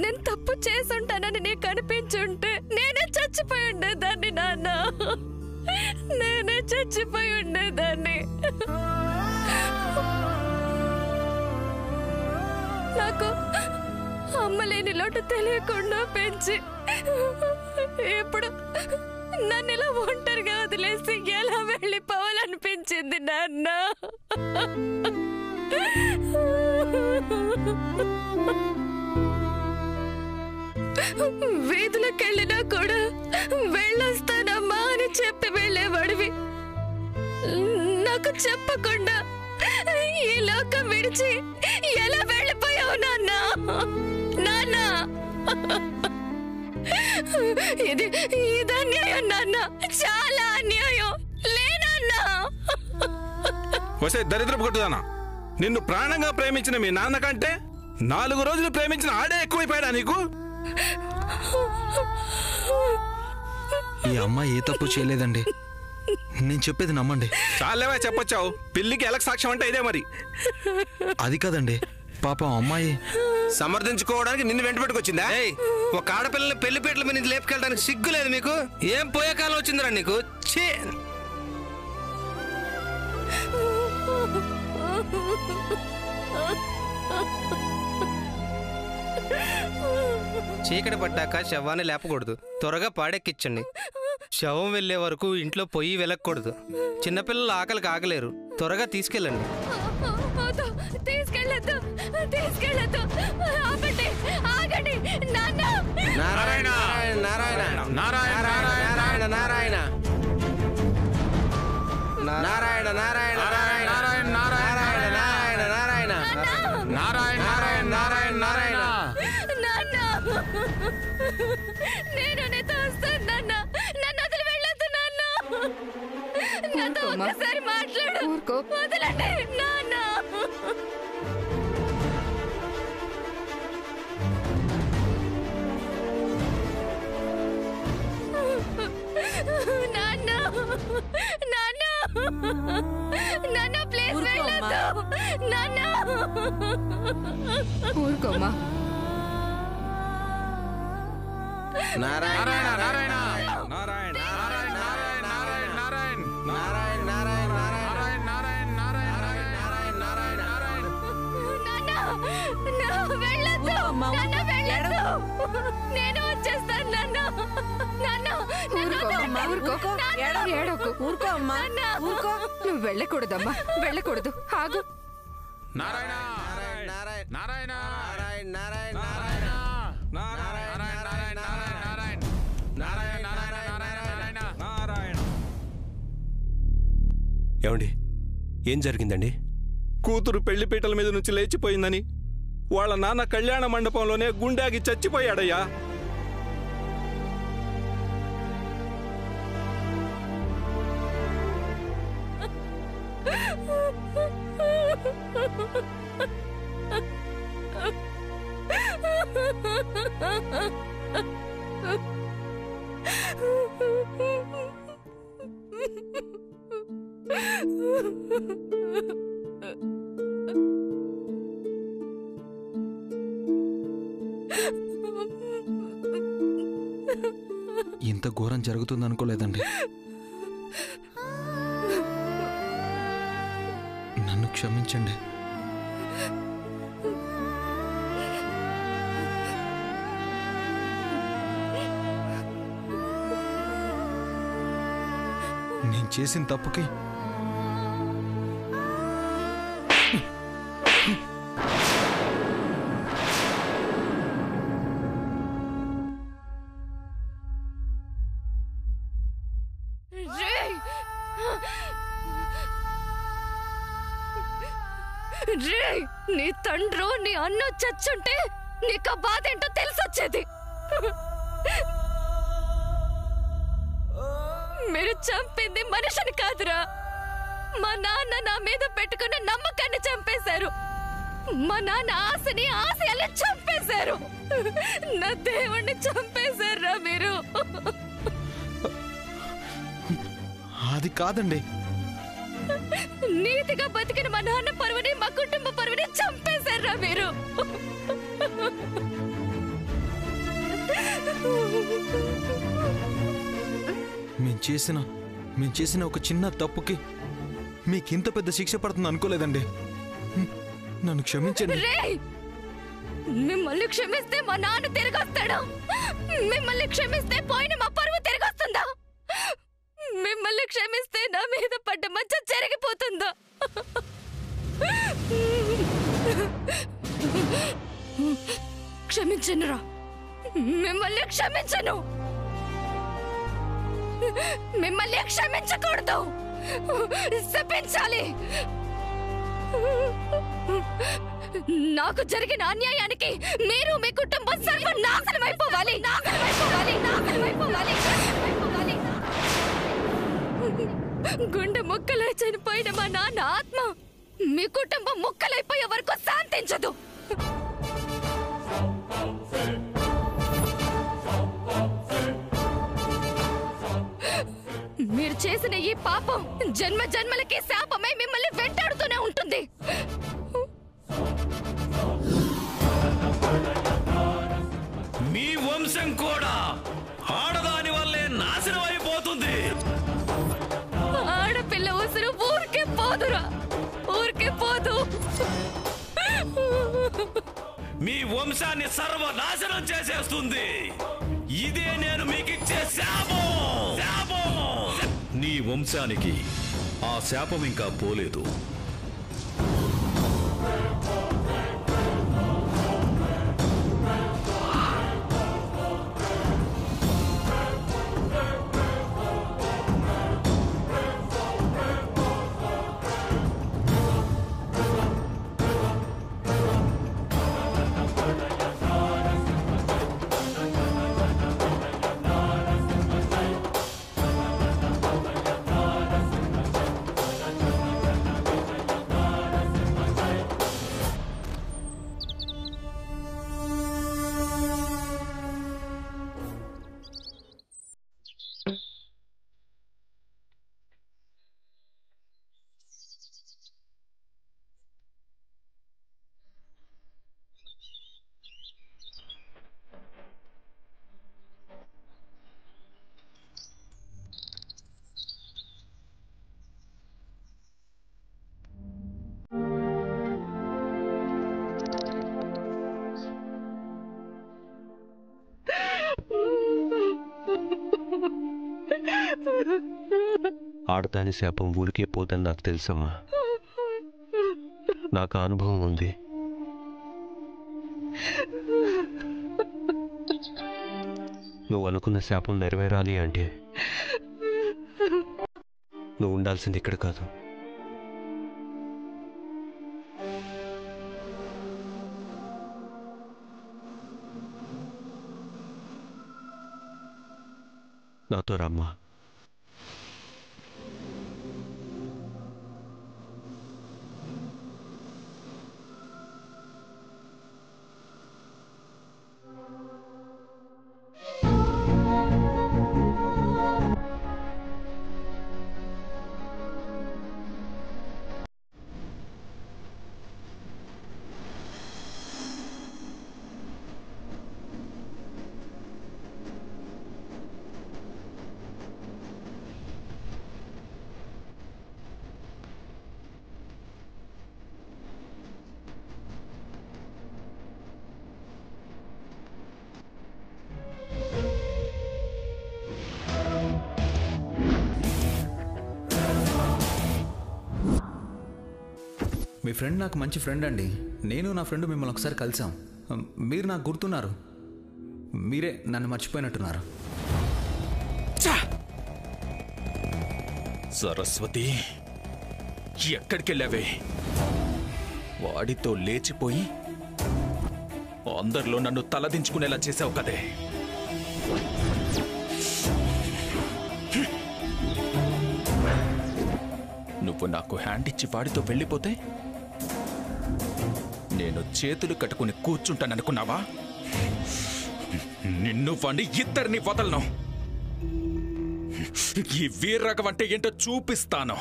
నేను తప్పు చేసుంటానని నీకు అనిపించుంటే నేనే చచ్చిపోయి ఉండేదాన్ని నాన్న, నేనే చచ్చిపోయి ఉండేదాన్ని. నాకు అమ్మలేని లోటు తెలియకుండా పెంచి ఇప్పుడు నన్ను ఇలా ఒంటరిగా వదిలేసి ఎలా వెళ్ళిపోవాలనిపించింది నాన్న. వీధులకు వెళ్ళినా కూడా వెళ్ళొస్తానమ్మా అని చెప్పి వెళ్ళేవాడివి. నాకు చెప్పకుండా ఈ లోకం విడిచి ఎలా వెళ్ళిపోయావు నాన్న? నాన్న, ఇది అన్యాయం నాన్న, చాలా అన్యాయం. లేనన్నా వసే దరిద్రపు కొట్టుదానా, నిన్ను ప్రాణంగా ప్రేమించిన మీ నాన్న కంటే 4 రోజులు ప్రేమించిన ఆడే ఎక్కువైపోయాడా నీకు? ఈ అమ్మాయి ఏ తప్పు చేయలేదండి, నేను చెప్పేది నమ్మండి. చాలేవా చెప్పొచ్చావు, పిల్లికి ఎలక సాక్ష్యం అంటే ఇదే మరి. అది కాదండి, పాపం అమ్మాయి సమర్థించుకోవడానికి నిన్ను వెంట పెట్టుకొచ్చిందా? ఒక ఆడపిల్లని పెళ్లిపేటల మీద లేపుకెళ్ళడానికి సిగ్గు లేదు మీకు? ఏం పోయే కాలం వచ్చిందిరా నీకు? చీకటి పడ్డాక శవాన్ని లేపకూడదు, త్వరగా పాడెక్కించండి. శవం వెళ్లే వరకు ఇంట్లో పొయ్యి వెలగకూడదు. చిన్నపిల్లలు ఆకలికి ఆగలేరు, త్వరగా తీసుకెళ్ళండి. తీసుకెళ్ళొద్దు, తీసుకెళ్ళొద్దు, ఆపండి, ఆగండి నాన్న. నారాయణ నారాయణ నారాయణ నారాయణ నారాయణ నారాయణ నారాయణ నారాయణ నారాయణ నారాయణ నారాయణ నారాయణ నారాయణ నారాయణ నారాయణ. నేను నీతో వస్తాను నాన్న, నన్ను వదిలి వెళ్ళొద్దు నాన్న. నాతో ఒక్కసారి మాట్లాడు, వదలండి నాన్న. నాన్న, నాన్న, నాన్న ప్లీజ్ వెళ్ళొద్దు నాన్న. ఊరుకోమ్మా. నారాయణ నారాయణ నారాయణ నారాయణ నారాయణ నారాయణ నారాయణ నారాయణ నారాయణ నారాయణ నారాయణ నారాయణ నారాయణ నారాయణ. నాన్న వెళ్ళొద్దు, నాన్న వెళ్ళొద్దు, నేను వచ్చేస్తాను నాన్న. నాన్న ఊరుకో అమ్మా, ఊరుకో. నువ్వు వెళ్ళకూడదమ్మా, వెళ్ళకూడదు, ఆగు. నారాయణ నారాయణ నారాయణ నారాయణ నారాయణ నారాయణ ఏమండి, ఏం జరిగిందండి? కూతురు పెళ్లిపీటల మీద నుంచి లేచిపోయిందని వాళ్ళ నాన్న కళ్యాణ మండపంలోనే గుండాగి చచ్చిపోయాడయ్యా. ఇంత ఘోరం జరుగుతుందనుకోలేదండి. నన్ను క్షమించండి. నేను చేసిన తప్పుకి నీ తండ్రు నీ అన్న చచ్చుంటే నీకు బాధ ఏంటో తెలిసొచ్చేది. మీరు చంపింది మనిషిని కాదురా, మా నాన్న నా మీద పెట్టుకున్న నమ్మకాన్ని చంపేశారు. మా నాన్న ఆశని ఆశయాన్ని చంపేశారు. నా దేవుణ్ణి చంపేశారా మీరు. అది కాదండి, నీతిగా బతికిన మా నాన్న పరువుని, మా కుటుంబ పరువుని చంపేశారా మీరు. మేము చేసిన ఒక చిన్న తప్పుకి మీకింత పెద్ద శిక్ష పడుతుంది అనుకోలేదండి. నన్ను క్షమించండి. మిమ్మల్ని క్షమిస్తే మా నాన్న తిరిగొస్తాడు. మిమ్మల్ని క్షమిస్తే పోయిన మా పరువు తిరిగొస్తుందా? మిమ్మల్ని క్షమిస్తే నా మీద పడ్డ మచ్చ జరిగిపోతుందా? క్షమించనురా, మిమ్మల్ని క్షమించను. మిమ్మల్ని క్షమించకూడదు, శపించాలి. నాకు జరిగిన అన్యాయానికి మీరు మీ కుటుంబం సర్వనాశనం అయిపోవాలి. గుండె ముక్కలై చనిపోయిన మా నాన్న ఆత్మ మీ కుటుంబం ముక్కలైపోయే వరకు శాంతించదు. మీరు చేసిన ఈ పాపం జన్మ జన్మలకి శాపమై మిమ్మల్ని వెంటాడుతూనే ఉంటుంది. మీ వంశం కూడా ఆడదాని వల్లే నాశనం అయిపోతుంది. ఆడపిల్ల ఉసురు ఊరికే పోదురా, ఊరికే పోదు. మీ వంశాన్ని సర్వనాశనం చేసేస్తుంది. ఇదే నేను మీకిచ్చే శాపం. నీ వంశానికి ఆ శాపం ఇంకా పోలేదు. ఆడదాని శాపం ఊరికే పోదని నాకు తెలుసమ్మా. నాకు అనుభవం ఉంది. నువ్వు అనుకున్న శాపం నెరవేరాలి అంటే నువ్వు ఉండాల్సింది ఇక్కడ కాదు. నాతో రమ్మా. మీ ఫ్రెండ్ నాకు మంచి ఫ్రెండ్ అండి. నేను నా ఫ్రెండ్ మిమ్మల్ని ఒకసారి కలిసాం. మీరు నాకు గుర్తున్నారు. మీరే నన్ను మర్చిపోయినట్టున్నారు. సరస్వతి, ఎక్కడికెళ్ళావే? వాడితో లేచిపోయి అందరిలో నన్ను తలదించుకునేలా చేసావు కదే. నువ్వు నాకు హ్యాండ్ ఇచ్చి వాడితో వెళ్ళిపోతే నేను చేతులు కట్టుకుని కూర్చుంటాననుకున్నావా? నిన్ను వాణ్ణి ఇద్దరిని వదలను. ఈ వీర్రగం అంటే ఏంటో చూపిస్తాను.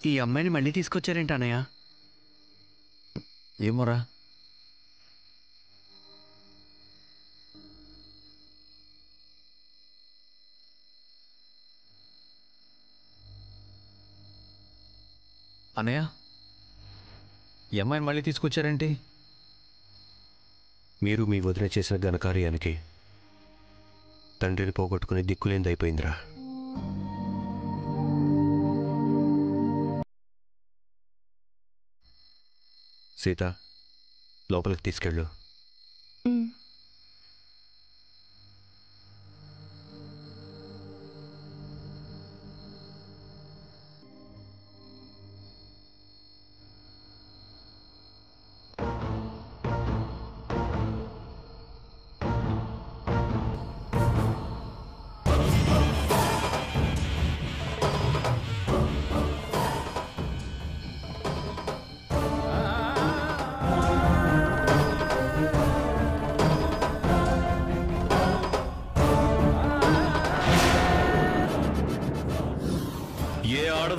ఈ అమ్మాయిని మళ్ళీ తీసుకొచ్చారేంటి అన్నయ్య? ఏమోరా. అన్నయ్య, ఈ అమ్మాయిని మళ్ళీ తీసుకొచ్చారేంటి? మీరు మీ వదిన చేసిన ఘనకార్యానికి తండ్రిని పోగొట్టుకుని దిక్కులేందైపోయిందిరా. సీత, లోపలికి తీసుకెళ్ళు.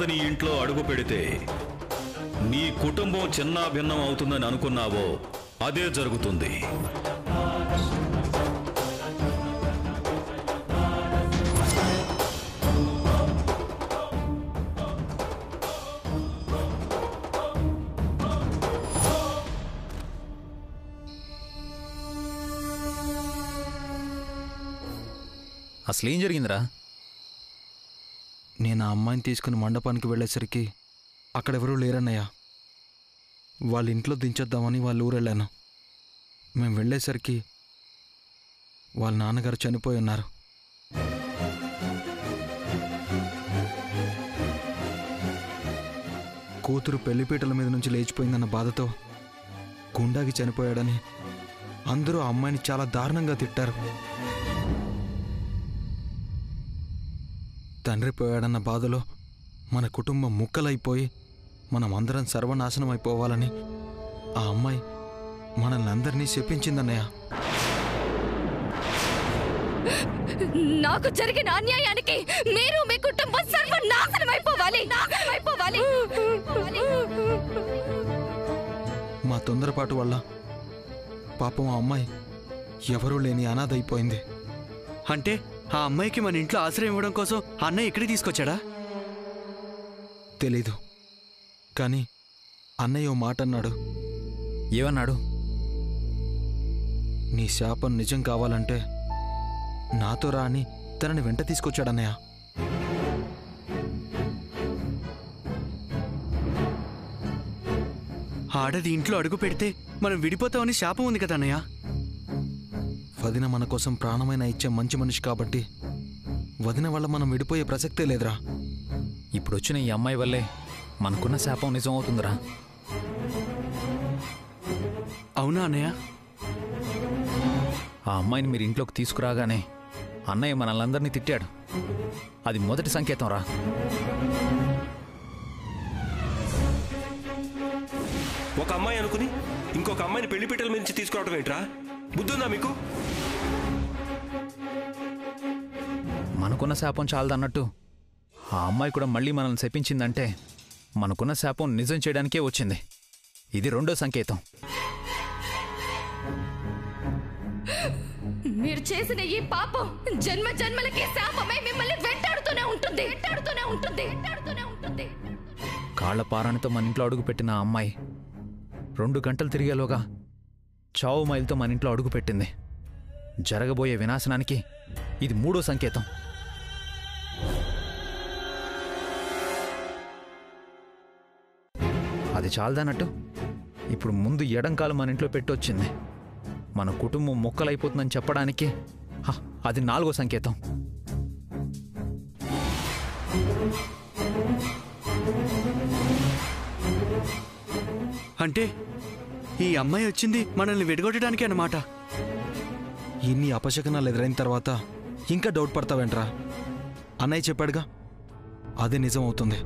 నీ ఇంట్లో అడుగు పెడితే నీ కుటుంబం చిన్నా భిన్నం అవుతుందని అనుకున్నావో అదే జరుగుతుంది. అసలేం జరిగిందిరా? నేను ఆ అమ్మాయిని తీసుకుని మండపానికి వెళ్ళేసరికి అక్కడెవరూ లేరన్నయ్య. వాళ్ళ ఇంట్లో దించేద్దామని వాళ్ళ ఊరు వెళ్ళాను. మేము వెళ్ళేసరికి వాళ్ళ నాన్నగారు చనిపోయి ఉన్నారు. కూతురు పెళ్లిపీటల మీద నుంచి లేచిపోయిందన్న బాధతో గుండాకి చనిపోయాడని అందరూ ఆ అమ్మాయిని చాలా దారుణంగా తిట్టారు. తండ్రి పోయాడన్న బాధలో మన కుటుంబం ముక్కలైపోయి మనం అందరం సర్వనాశనం అయిపోవాలని ఆ అమ్మాయి మనల్ని అందరినీ శపించిందన్నయ్య. నాకు జరిగిన అన్యాయానికి మీరు మీ కుటుంబం సర్వనాశనం అయిపోవాలి. మా తొందరపాటు వల్ల పాపం ఆ అమ్మాయి ఎవరూ లేని అనాథ అయిపోయింది. అంటే ఆ అమ్మాయికి మన ఇంట్లో ఆశ్రయం ఇవ్వడం కోసం అన్నయ్య ఇక్కడికి తీసుకొచ్చాడా? తెలీదు, కానీ అన్నయ్య ఓ మాట అన్నాడు. ఏమన్నాడు? నీ శాపం నిజం కావాలంటే నాతో రా అని తనని వెంట తీసుకొచ్చాడన్నయ్య. ఆడది ఇంట్లో అడుగు పెడితే మనం విడిపోతామని శాపం ఉంది కదా అన్నయ్య. వదిన మన కోసం ప్రాణమైన ఇచ్చే మంచి మనిషి కాబట్టి వదిన వల్ల మనం విడిపోయే ప్రసక్తే లేదురా. ఇప్పుడు వచ్చిన ఈ అమ్మాయి వల్లే మనకున్న శాపం నిజం అవుతుందిరా. అవునా అన్నయ్య? ఆ అమ్మాయిని మీరు ఇంట్లోకి తీసుకురాగానే అన్నయ్య మనల్ని అందరినీ తిట్టాడు. అది మొదటి సంకేతం రా. ఒక అమ్మాయి అనుకుని ఇంకొక అమ్మాయిని పెళ్లిపీటల నుంచి తీసుకురావడం ఏంట్రా? బుద్ధుందా మీకు? మనకున్న శాపం చాలదన్నట్టు ఆ అమ్మాయి కూడా మళ్ళీ మనల్ని శపించిందంటే మనకున్న శాపం నిజం చేయడానికే వచ్చింది. ఇది రెండో సంకేతం. మీరు చేసిన ఈ పాపం జన్మ జన్మలకి శాపమై మిమ్మల్ని వెంటాడుతూనే ఉంటుంది. కాళ్ల పారాణితో మన ఇంట్లో అడుగు పెట్టిన ఆ అమ్మాయి 2 గంటలు తిరిగేలోగా చావు మైలుతో మన ఇంట్లో అడుగు పెట్టింది. జరగబోయే వినాశనానికి ఇది 3వ సంకేతం. అది చాలదన్నట్టు ఇప్పుడు ముందు ఎడంకాలు మన ఇంట్లో పెట్టొచ్చింది. మన కుటుంబం మొక్కలైపోతుందని చెప్పడానికి అది 4వ సంకేతం. అంటే ఈ అమ్మాయి వచ్చింది మనల్ని విడగొట్టడానికి అన్నమాట. ఇన్ని అపశకనాలు ఎదురైన తర్వాత ఇంకా డౌట్ పడతావేంట్రా? అన్నయ్య చెప్పాడుగా, అదే నిజం అవుతుంది.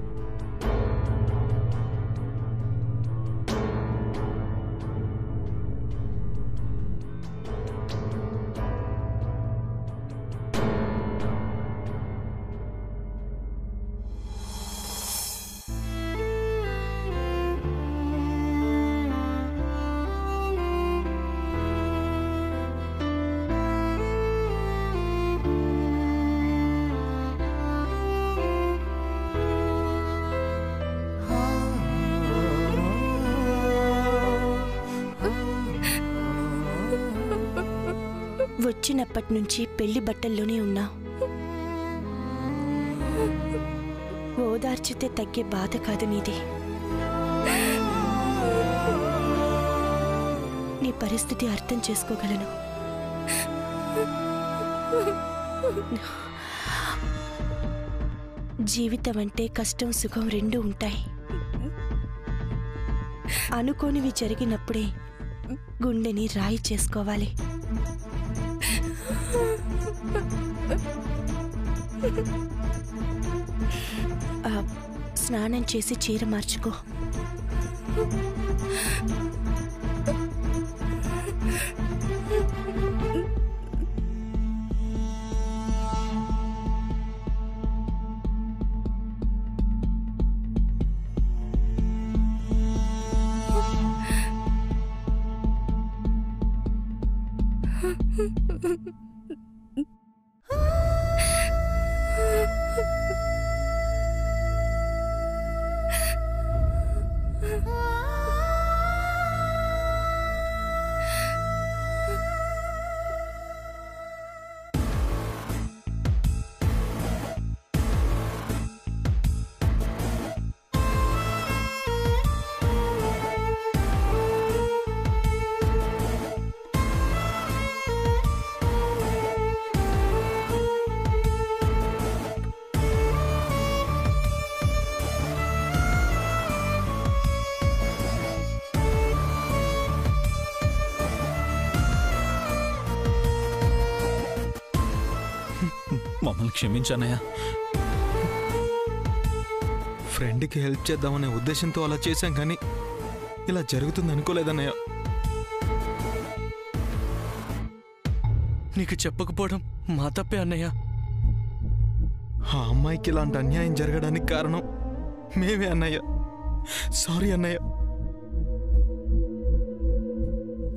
వచ్చినప్పటి నుంచి పెళ్లి బట్టల్లోనే ఉన్నావు. ఓదార్చితే తగ్గే బాధ కాదు నీది. నీ పరిస్థితి అర్థం చేసుకోగలను. జీవితం అంటే కష్టం సుఖం రెండూ ఉంటాయి. అనుకోనివి జరిగినప్పుడే గుండెని రాయి చేసుకోవాలి. స్నానం చేసి చీర మార్చుకో. మమ్మల్ని క్షమించానయ్యా. ఫ్రెండ్కి హెల్ప్ చేద్దామనే ఉద్దేశంతో అలా చేశాం, కానీ ఇలా జరుగుతుంది అనుకోలేదన్నయ్య. నీకు చెప్పకపోవడం మా తప్పే అన్నయ్య. ఆ అమ్మాయికి ఇలాంటి అన్యాయం జరగడానికి కారణం మేమే అన్నయ్య. సారీ అన్నయ్య.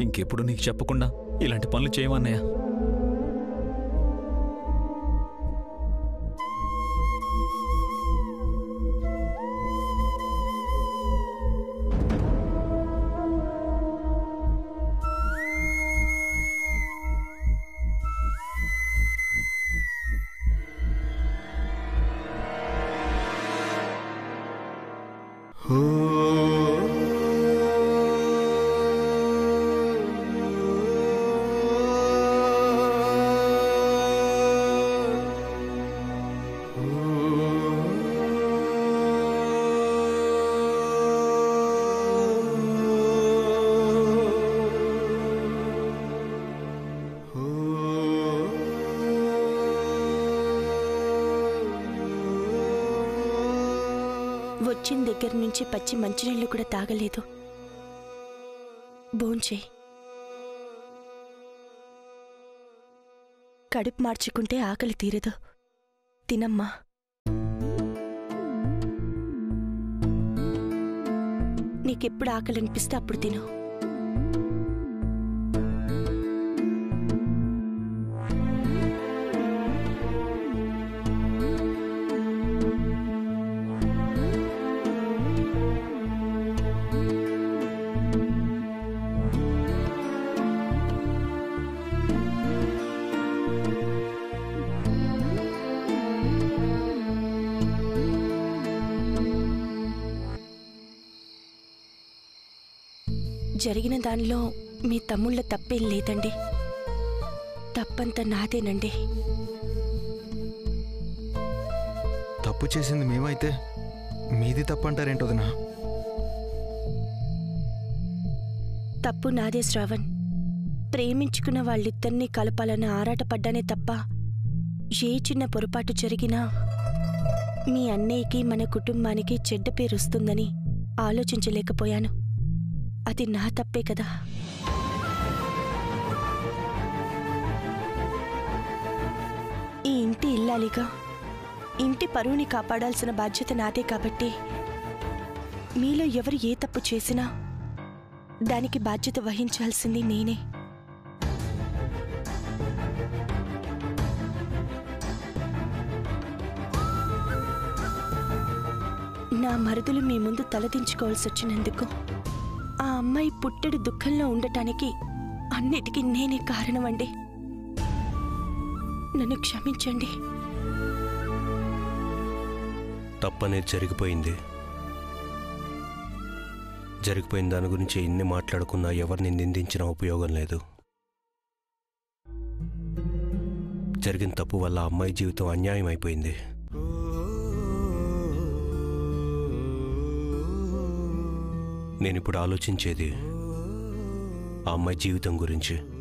ఇంకెప్పుడు నీకు చెప్పకుండా ఇలాంటి పనులు చేయమన్నయ్య. వచ్చిన దగ్గర నుంచి పచ్చి మంచినీళ్ళు కూడా తాగలేదు. భోంచేయి. కడుపు మార్చుకుంటే ఆకలి తీరదు. తినమ్మా. నీకెప్పుడు ఆకలి అనిపిస్తే అప్పుడు తిను. జరిగిన దానిలో మీ తమ్ముళ్ళ తప్పేం లేదండి. తప్పంతా నాదేనండి. తప్పు చేసింది మేమైతే మీది తప్పంటారేంటో వదినా? తప్పు నాదే శ్రావణ్. ప్రేమించుకున్న వాళ్ళిద్దరినీ కలపాలని ఆరాటపడ్డానే తప్ప ఏ చిన్న పొరపాటు జరిగినా మీ అన్నయ్యకి మన కుటుంబానికి చెడ్డ పేరు వస్తుందని ఆలోచించలేకపోయాను. అది నా తప్పే కదా. ఈ ఇంటి ఇల్లాలిగా ఇంటి పరువుని కాపాడాల్సిన బాధ్యత నాదే కాబట్టి మీలో ఎవరు ఏ తప్పు చేసినా దానికి బాధ్యత వహించాల్సింది నేనే. నా మరుదులు మీ ముందు తలదించుకోవాల్సి వచ్చినందుకు, ఆ అమ్మాయి పుట్టెడు దుఃఖంలో ఉండటానికి అన్నిటికీ నేనే కారణమండి. నన్ను క్షమించండి. తప్పనేది జరిగిపోయింది. జరిగిపోయిన దాని గురించి ఎన్ని మాట్లాడుకున్నా ఎవరిని నిందించినా ఉపయోగం లేదు. జరిగిన తప్పు వల్ల అమ్మాయి జీవితం అన్యాయం అయిపోయింది. నేనిప్పుడు ఆలోచించేది ఆ అమ్మాయి జీవితం గురించి.